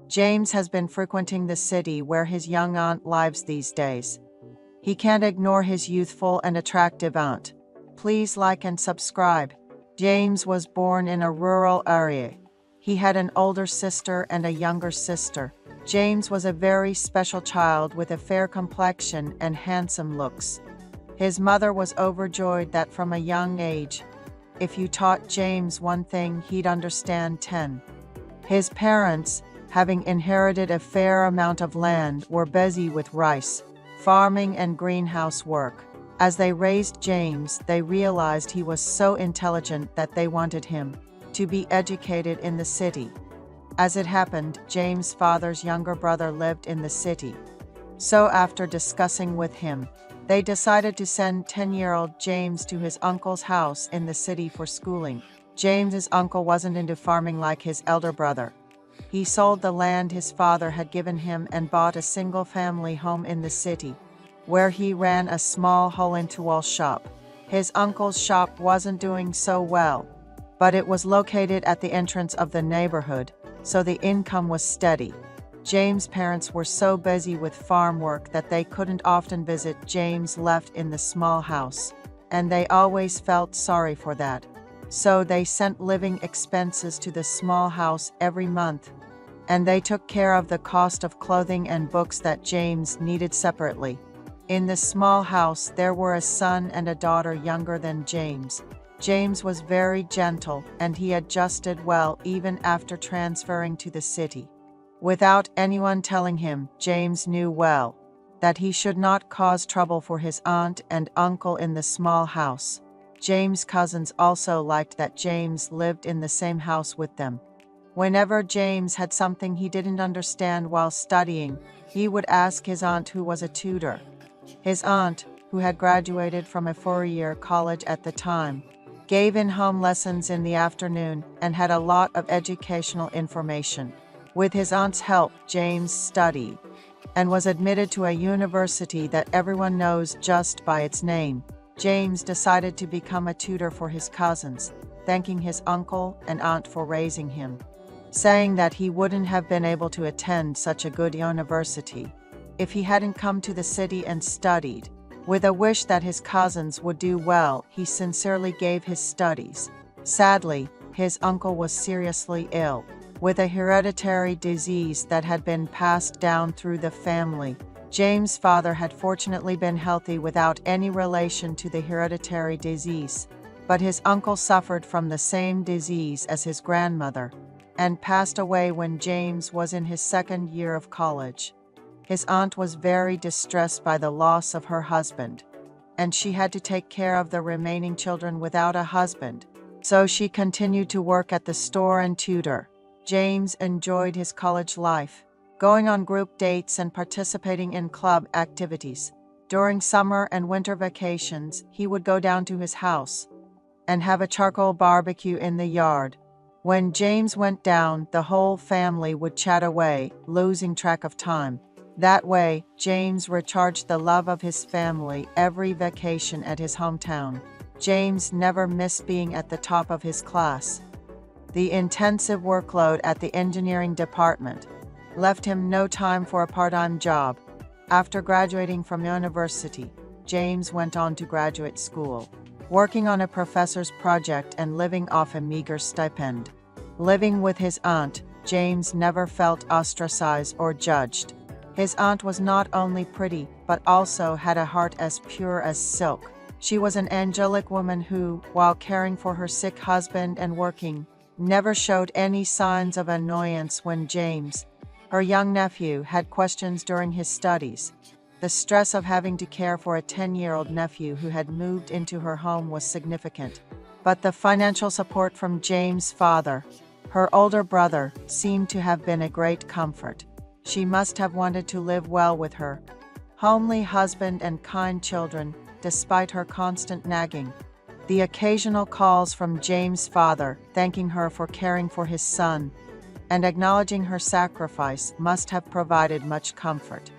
James has been frequenting the city where his young aunt lives these days. He can't ignore his youthful and attractive aunt. Please like and subscribe. James was born in a rural area. He had an older sister and a younger sister. James was a very special child with a fair complexion and handsome looks. His mother was overjoyed that from a young age, if you taught James one thing, he'd understand 10. His parents, having inherited a fair amount of land, were busy with rice, farming and greenhouse work. As they raised James, they realized he was so intelligent that they wanted him to be educated in the city. As it happened, James' father's younger brother lived in the city. So after discussing with him, they decided to send 10-year-old James to his uncle's house in the city for schooling. James's uncle wasn't into farming like his elder brother. He sold the land his father had given him and bought a single-family home in the city, where he ran a small hole-in-the-wall shop. His uncle's shop wasn't doing so well, but it was located at the entrance of the neighborhood, so the income was steady. James' parents were so busy with farm work that they couldn't often visit James left in the small house, and they always felt sorry for that. So they sent living expenses to the small house every month, and they took care of the cost of clothing and books that James needed separately. In the small house, there were a son and a daughter younger than James. James was very gentle, and he adjusted well even after transferring to the city. Without anyone telling him, James knew well that he should not cause trouble for his aunt and uncle in the small house. James' cousins also liked that James lived in the same house with them. Whenever James had something he didn't understand while studying, he would ask his aunt, who was a tutor. His aunt, who had graduated from a four-year college at the time, gave in-home lessons in the afternoon and had a lot of educational information. With his aunt's help, James studied and was admitted to a university that everyone knows just by its name. James decided to become a tutor for his cousins, thanking his uncle and aunt for raising him, saying that he wouldn't have been able to attend such a good university if he hadn't come to the city and studied. With a wish that his cousins would do well, he sincerely gave his studies. Sadly, his uncle was seriously ill with a hereditary disease that had been passed down through the family. James' father had fortunately been healthy without any relation to the hereditary disease, but his uncle suffered from the same disease as his grandmother and passed away when James was in his second year of college. His aunt was very distressed by the loss of her husband, and she had to take care of the remaining children without a husband, so she continued to work at the store and tutor. James enjoyed his college life, going on group dates and participating in club activities. During summer and winter vacations, he would go down to his house and have a charcoal barbecue in the yard. When James went down, the whole family would chat away, losing track of time. That way, James recharged the love of his family every vacation at his hometown. James never missed being at the top of his class. The intensive workload at the engineering department left him no time for a part-time job. After graduating from university, James went on to graduate school, working on a professor's project and living off a meager stipend. Living with his aunt, James never felt ostracized or judged. His aunt was not only pretty, but also had a heart as pure as silk. She was an angelic woman who, while caring for her sick husband and working, never showed any signs of annoyance when James, her young nephew, had questions during his studies. The stress of having to care for a 10-year-old nephew who had moved into her home was significant, but the financial support from James' father, her older brother, seemed to have been a great comfort. She must have wanted to live well with her homely husband and kind children, despite her constant nagging. The occasional calls from James' father, thanking her for caring for his son and acknowledging her sacrifice, must have provided much comfort.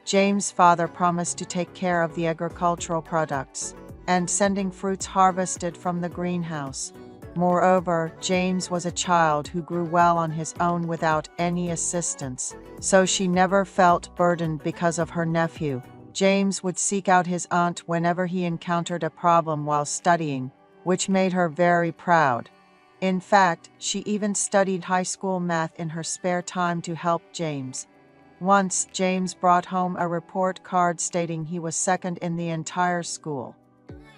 James' father promised to take care of the agricultural products and sending fruits harvested from the greenhouse. Moreover, James was a child who grew well on his own without any assistance, so she never felt burdened because of her nephew. James would seek out his aunt whenever he encountered a problem while studying, which made her very proud. In fact, she even studied high school math in her spare time to help James. Once, James brought home a report card stating he was second in the entire school,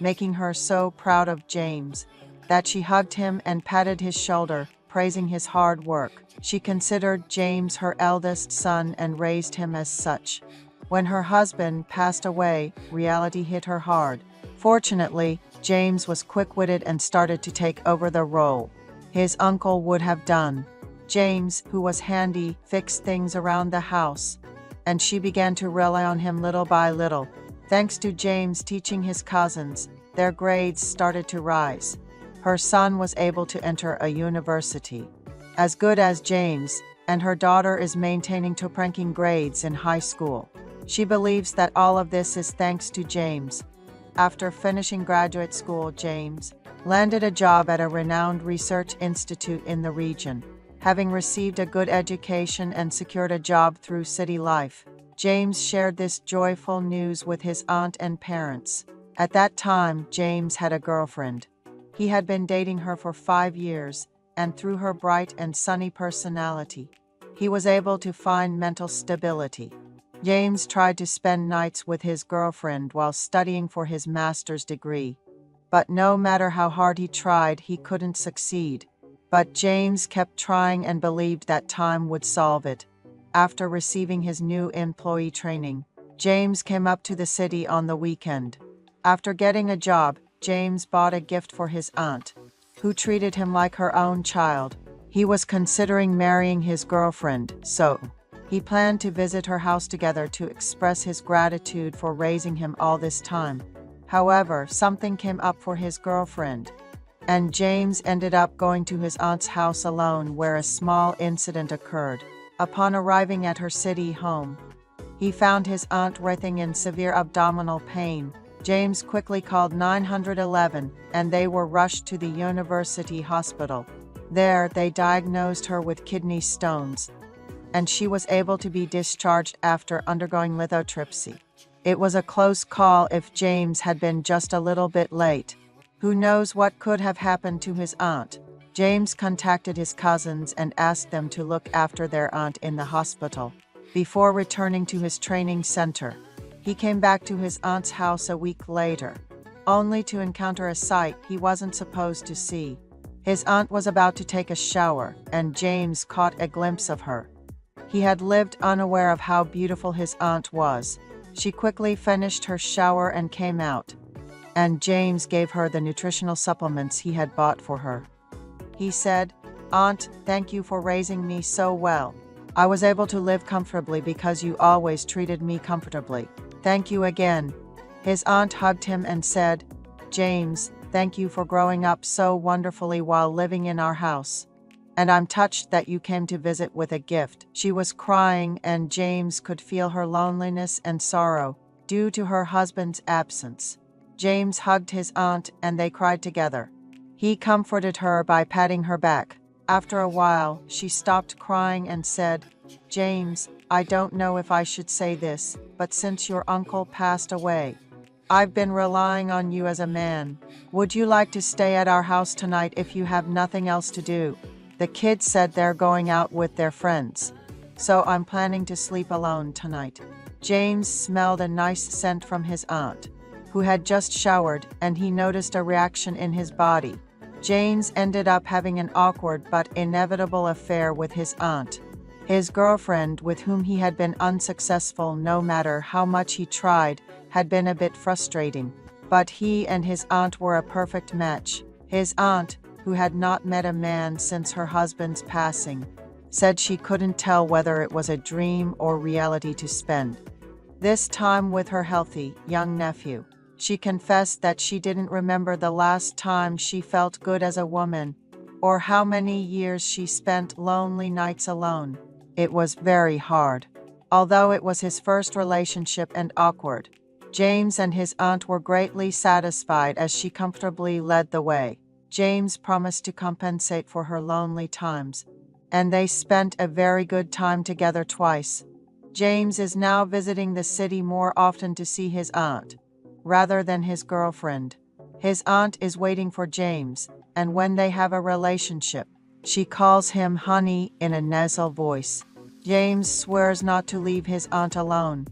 making her so proud of James that she hugged him and patted his shoulder, praising his hard work. She considered James her eldest son and raised him as such. When her husband passed away, reality hit her hard. Fortunately, James was quick-witted and started to take over the role his uncle would have done. James, who was handy, fixed things around the house, and she began to rely on him little by little. Thanks to James teaching his cousins, their grades started to rise. Her son was able to enter a university as good as James, and her daughter is maintaining top-ranking grades in high school. She believes that all of this is thanks to James. After finishing graduate school, James landed a job at a renowned research institute in the region. Having received a good education and secured a job through city life, James shared this joyful news with his aunt and parents. At that time, James had a girlfriend. He had been dating her for 5 years, and through her bright and sunny personality, he was able to find mental stability. James tried to spend nights with his girlfriend while studying for his master's degree. But no matter how hard he tried, he couldn't succeed. But James kept trying and believed that time would solve it. After receiving his new employee training, James came up to the city on the weekend. After getting a job, James bought a gift for his aunt, who treated him like her own child. He was considering marrying his girlfriend, so he planned to visit her house together to express his gratitude for raising him all this time. However, something came up for his girlfriend, and James ended up going to his aunt's house alone, where a small incident occurred. Upon arriving at her city home, he found his aunt writhing in severe abdominal pain. James quickly called 911, and they were rushed to the university hospital. There, they diagnosed her with kidney stones, and she was able to be discharged after undergoing lithotripsy. It was a close call. If James had been just a little bit late, who knows what could have happened to his aunt. James contacted his cousins and asked them to look after their aunt in the hospital before returning to his training center. He came back to his aunt's house a week later, only to encounter a sight he wasn't supposed to see. His aunt was about to take a shower, and James caught a glimpse of her. He had lived unaware of how beautiful his aunt was. She quickly finished her shower and came out, and James gave her the nutritional supplements he had bought for her. He said, "Aunt, thank you for raising me so well. I was able to live comfortably because you always treated me comfortably. Thank you again." His aunt hugged him and said, "James, thank you for growing up so wonderfully while living in our house. And I'm touched that you came to visit with a gift." She was crying, and James could feel her loneliness and sorrow due to her husband's absence. James hugged his aunt, and they cried together. He comforted her by patting her back. After a while, she stopped crying and said, "James, I don't know if I should say this, but since your uncle passed away, I've been relying on you as a man. Would you like to stay at our house tonight if you have nothing else to do? The kids said they're going out with their friends, so I'm planning to sleep alone tonight." James smelled a nice scent from his aunt, who had just showered, and he noticed a reaction in his body. James ended up having an awkward but inevitable affair with his aunt. His girlfriend, with whom he had been unsuccessful no matter how much he tried, had been a bit frustrating. But he and his aunt were a perfect match. His aunt, who had not met a man since her husband's passing, said she couldn't tell whether it was a dream or reality to spend this time with her healthy, young nephew. She confessed that she didn't remember the last time she felt good as a woman, or how many years she spent lonely nights alone. It was very hard. Although it was his first relationship and awkward, James and his aunt were greatly satisfied as she comfortably led the way. James promised to compensate for her lonely times, and they spent a very good time together twice. James is now visiting the city more often to see his aunt, rather than his girlfriend. His aunt is waiting for James, and when they have a relationship, she calls him honey in a nasal voice. James swears not to leave his aunt alone,